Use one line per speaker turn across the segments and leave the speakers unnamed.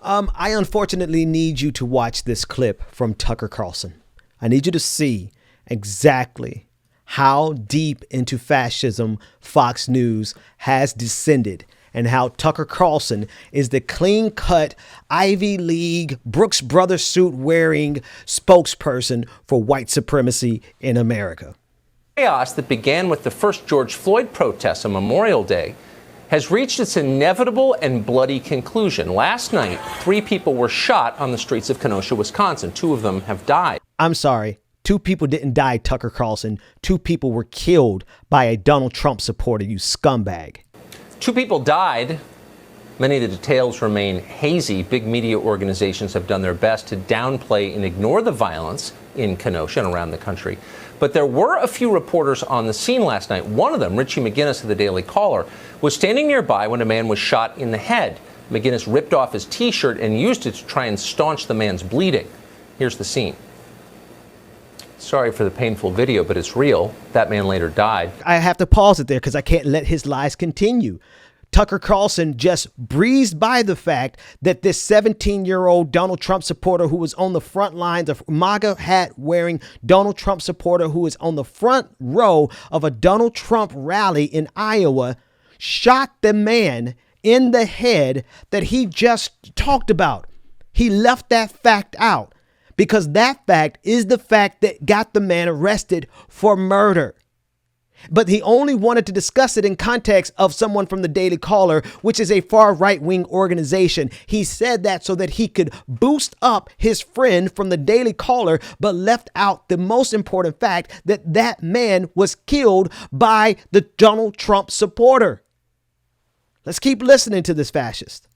I unfortunately need you to watch this clip from Tucker Carlson. I need you to see exactly how deep into fascism Fox News has descended and how Tucker Carlson is the clean-cut Ivy League Brooks Brothers suit wearing spokesperson for white supremacy in America.
Chaos that began with the first George Floyd protests on Memorial Day has reached its inevitable and bloody conclusion. Last night, 3 people were shot on the streets of Kenosha, Wisconsin. 2 of them have died.
I'm sorry. 2 people didn't die, Tucker Carlson. 2 people were killed by a Donald Trump supporter, you scumbag.
2 people died. Many of the details remain hazy. Big media organizations have done their best to downplay and ignore the violence in Kenosha and around the country. But there were a few reporters on the scene last night. One of them, Richie McGinnis of the Daily Caller, was standing nearby when a man was shot in the head. McGinnis ripped off his T-shirt and used it to try and staunch the man's bleeding. Here's the scene. Sorry for the painful video, but it's real. That man later died.
I have to pause it there because I can't let his lies continue. Tucker Carlson just breezed by the fact that this 17-year-old Donald Trump supporter who was on the front lines, of MAGA hat wearing Donald Trump supporter who was on the front row of a Donald Trump rally in Iowa, shot the man in the head that he just talked about. He left that fact out because that fact is the fact that got the man arrested for murder. But he only wanted to discuss it in context of someone from the Daily Caller, which is a far right-wing organization. He said that so that he could boost up his friend from the Daily Caller, but left out the most important fact that that man was killed by the Donald Trump supporter. Let's keep listening to this fascist.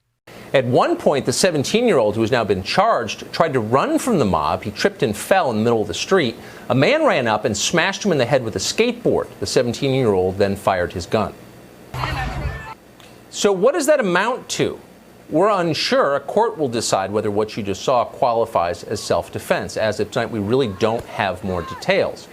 At one point, the 17-year-old, who has now been charged, tried to run from the mob. He tripped and fell in the middle of the street. A man ran up and smashed him in the head with a skateboard. The 17-year-old then fired his gun. So what does that amount to? We're unsure. A court will decide whether what you just saw qualifies as self-defense. As of tonight, we really don't have more details.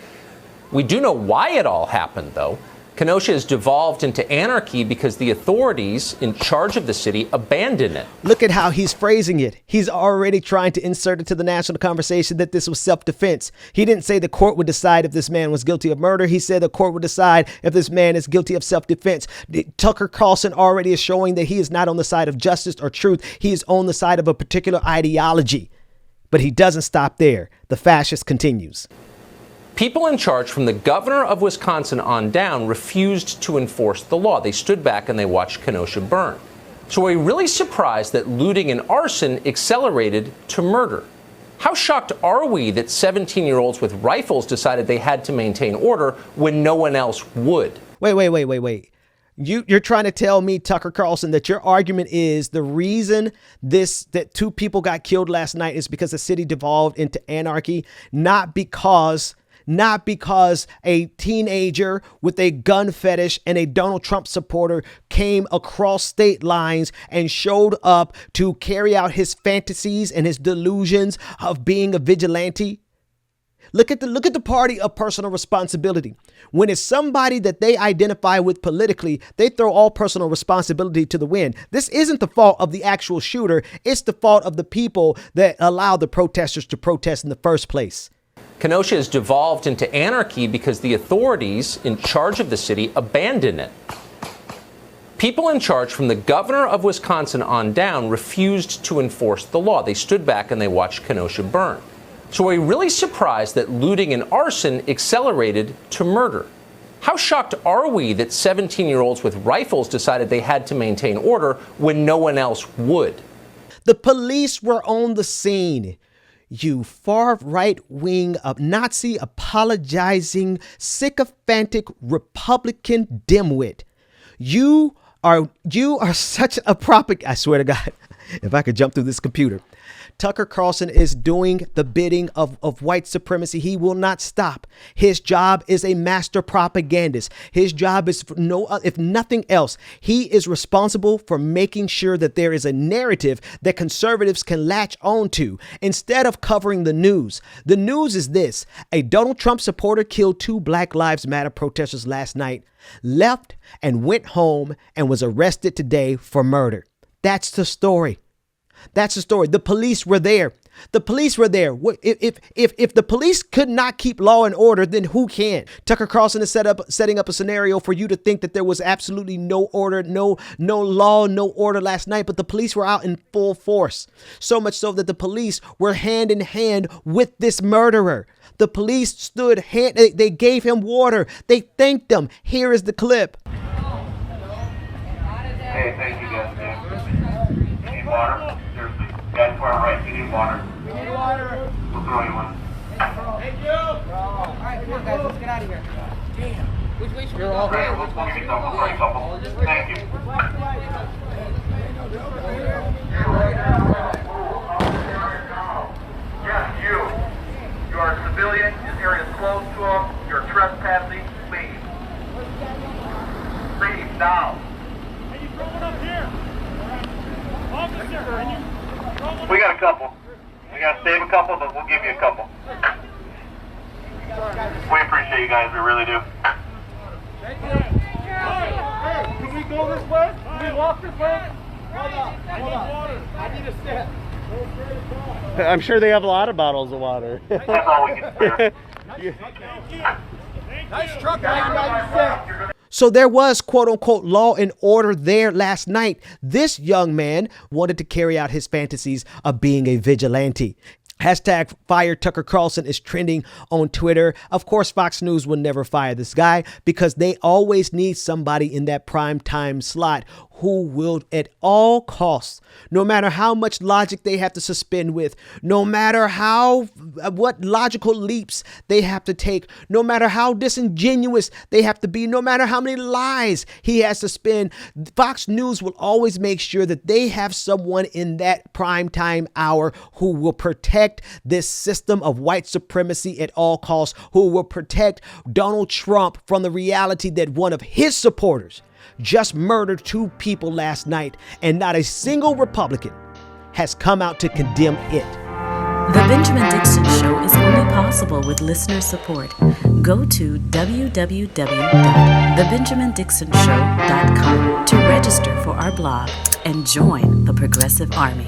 We do know why it all happened, though. Kenosha has devolved into anarchy because the authorities in charge of the city abandoned it.
Look at how he's phrasing it. He's already trying to insert it to the national conversation that this was self-defense. He didn't say the court would decide if this man was guilty of murder. He said the court would decide if this man is guilty of self-defense. Tucker Carlson already is showing that he is not on the side of justice or truth. He is on the side of a particular ideology. But he doesn't stop there. The fascist continues.
People in charge from the governor of Wisconsin on down refused to enforce the law. They stood back and they watched Kenosha burn. So are we really surprised that looting and arson accelerated to murder? How shocked are we that 17-year-olds with rifles decided they had to maintain order when no one else would?
Wait. You're trying to tell me, Tucker Carlson, that your argument is the reason that 2 people got killed last night is because the city devolved into anarchy, not because a teenager with a gun fetish and a Donald Trump supporter came across state lines and showed up to carry out his fantasies and his delusions of being a vigilante. Look at the party of personal responsibility. When it's somebody that they identify with politically, they throw all personal responsibility to the wind. This isn't the fault of the actual shooter. It's the fault of the people that allow the protesters to protest in the first place.
Kenosha has devolved into anarchy because the authorities in charge of the city abandoned it. People in charge from the governor of Wisconsin on down refused to enforce the law. They stood back and they watched Kenosha burn. So are we really surprised that looting and arson accelerated to murder? How shocked are we that 17-year-olds with rifles decided they had to maintain order when no one else would?
The police were on the scene. You far right-wing Nazi apologizing sycophantic Republican dimwit. You are such a I swear to God, if I could jump through this computer. Tucker Carlson is doing the bidding of white supremacy. He will not stop. His job is a master propagandist. His job is, if nothing else, he is responsible for making sure that there is a narrative that conservatives can latch on to instead of covering the news. The news is this: a Donald Trump supporter killed 2 Black Lives Matter protesters last night, left and went home and was arrested today for murder. That's the story. That's the story. The police were there. The police were there. If the police could not keep law and order, then who can? Tucker Carlson is setting up a scenario for you to think that there was absolutely no order, no law, no order last night, but the police were out in full force. So much so that the police were hand in hand with this murderer. The police stood they gave him water. They thanked him. Here is the clip.
Hey, thank you guys, man. You need water? Seriously. Guys to our right, you need water. We need water. We'll throw you one.
Thank you. All right, come on, guys, let's get out of here. Damn. Which way should we go?
Great, we'll give you something. We'll bring a couple. Thank you. Yes, you. You are a civilian. This area is closed to them. You're trespassing. Leave. Leave now. We got a couple. We got to save a couple, but we'll give you a couple. We appreciate you guys. We really do.
Thank you. Hey, can we go this way? Can we walk this way? Hold on. I need water. I need a sip.
I'm sure they have a lot of bottles of water.
That's all we can spare.
Nice truck, man.
So there was quote unquote law and order there last night. This young man wanted to carry out his fantasies of being a vigilante. Hashtag fire Tucker Carlson is trending on Twitter. Of course, Fox News will never fire this guy because they always need somebody in that prime time slot who will at all costs, no matter how much logic they have to suspend with, no matter what logical leaps they have to take, no matter how disingenuous they have to be, no matter how many lies he has to spin, Fox News will always make sure that they have someone in that prime time hour who will protect this system of white supremacy at all costs, who will protect Donald Trump from the reality that one of his supporters just murdered 2 people last night, and not a single Republican has come out to condemn it.
The Benjamin Dixon Show is only possible with listener support. Go to www.thebenjamindixonshow.com to register for our blog and join the Progressive Army.